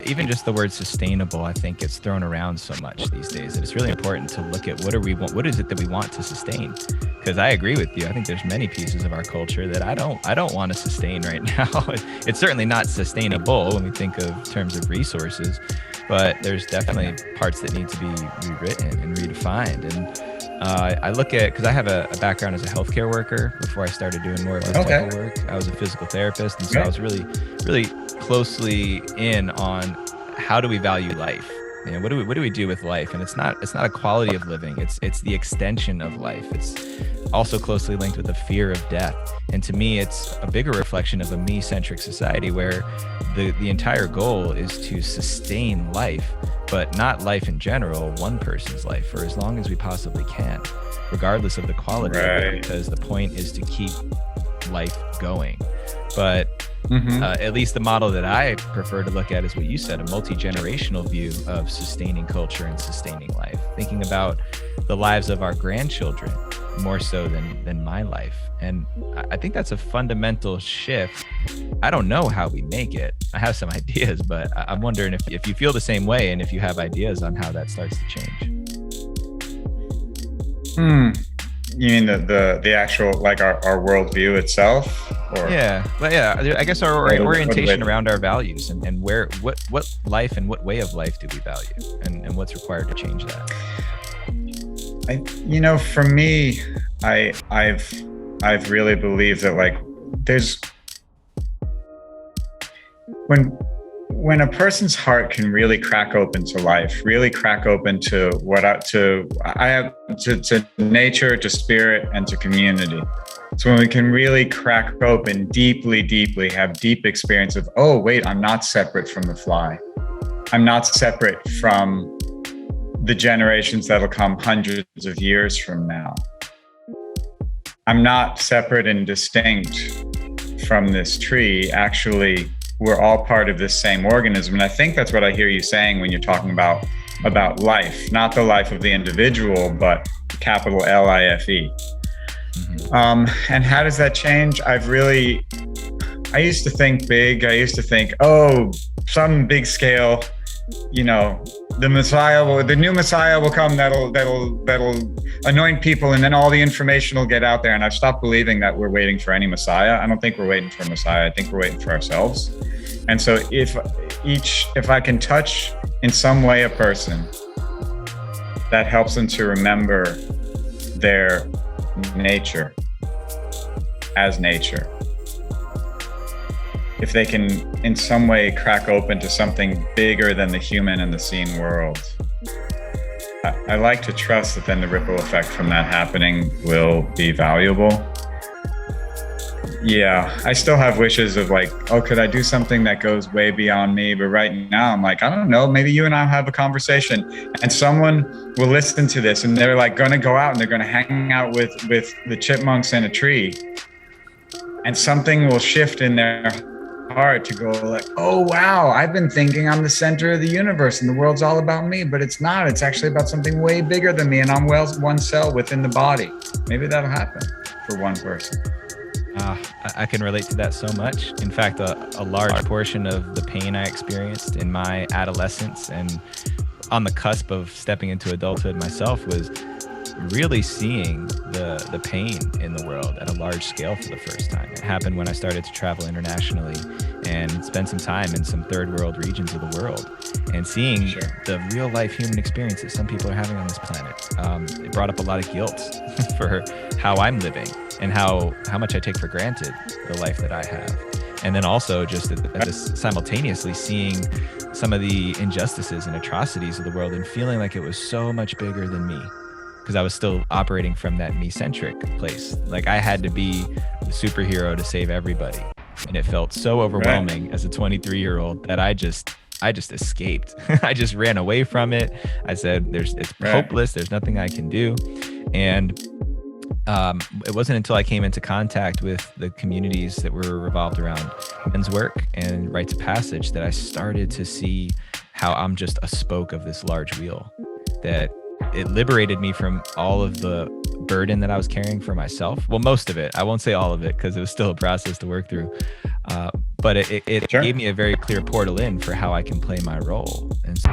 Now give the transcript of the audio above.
even just the word sustainable, I think gets thrown around so much these days that it's really important to look at what is it that we want to sustain? Because I agree with you. I think there's many pieces of our culture that I don't want to sustain right now. It's certainly not sustainable when we think of terms of resources, but there's definitely parts that need to be rewritten and redefined. And I look at, because I have a background as a healthcare worker before I started doing more of this type of work. I was a physical therapist, and so I was really closely in on how do we value life. You know, what do we do with life? And it's not a quality of living. It's the extension of life. It's also closely linked with the fear of death. And to me, it's a bigger reflection of a me-centric society where the entire goal is to sustain life, but not life in general, one person's life for as long as we possibly can, regardless of the quality of it, because the point is to keep life going. But at least the model that I prefer to look at is what you said, a multi-generational view of sustaining culture and sustaining life, thinking about the lives of our grandchildren more so than my life. And I think that's a fundamental shift. I don't know how we make it. I have some ideas, but I'm wondering if you feel the same way and if you have ideas on how that starts to change. You mean the actual, like our worldview itself? Or? I guess our orientation around our values and what life and what way of life do we value and what's required to change that? For me, I've really believed that, like, there's when a person's heart can really crack open to life, really crack open to to nature, to spirit, and to community. So when we can really crack open deeply, have deep experience of, oh wait, I'm not separate from the fly. I'm not separate from the generations that'll come hundreds of years from now. I'm not separate and distinct from this tree. Actually, we're all part of this same organism. And I think that's what I hear you saying when you're talking about life, not the life of the individual, but capital L-I-F-E. And how does that change? I used to think big. I used to think, some big scale, the new Messiah will come that'll anoint people, and then all the information will get out there. And I've stopped believing that we're waiting for any Messiah. I don't think we're waiting for a Messiah. I think we're waiting for ourselves. And so if I can touch in some way a person that helps them to remember their nature as nature, if they can in some way crack open to something bigger than the human and the seen world, I like to trust that then the ripple effect from that happening will be valuable. Yeah, I still have wishes of like, could I do something that goes way beyond me? But right now I'm like, I don't know, maybe you and I have a conversation and someone will listen to this and they're like going to go out and they're going to hang out with the chipmunks in a tree, and something will shift in their heart to go like, oh wow, I've been thinking I'm the center of the universe and the world's all about me, but it's not. It's actually about something way bigger than me, and I'm one cell within the body. Maybe that'll happen for one person. I can relate to that so much. In fact, a large portion of the pain I experienced in my adolescence and on the cusp of stepping into adulthood myself was really seeing the pain in the world at a large scale for the first time. It happened when I started to travel internationally and spend some time in some third world regions of the world and seeing the real life human experience that some people are having on this planet. It brought up a lot of guilt for how I'm living and how much I take for granted the life that I have. And then also just simultaneously seeing some of the injustices and atrocities of the world and feeling like it was so much bigger than me, because I was still operating from that me-centric place. Like I had to be the superhero to save everybody. And it felt so overwhelming as a 23-year-old that I just escaped. I just ran away from it. I said, it's hopeless. There's nothing I can do. And it wasn't until I came into contact with the communities that were revolved around men's work and rites of passage that I started to see how I'm just a spoke of this large wheel, that it liberated me from all of the burden that I was carrying for myself. Well, most of it. I won't say all of it because it was still a process to work through. but it Sure. gave me a very clear portal in for how I can play my role. And so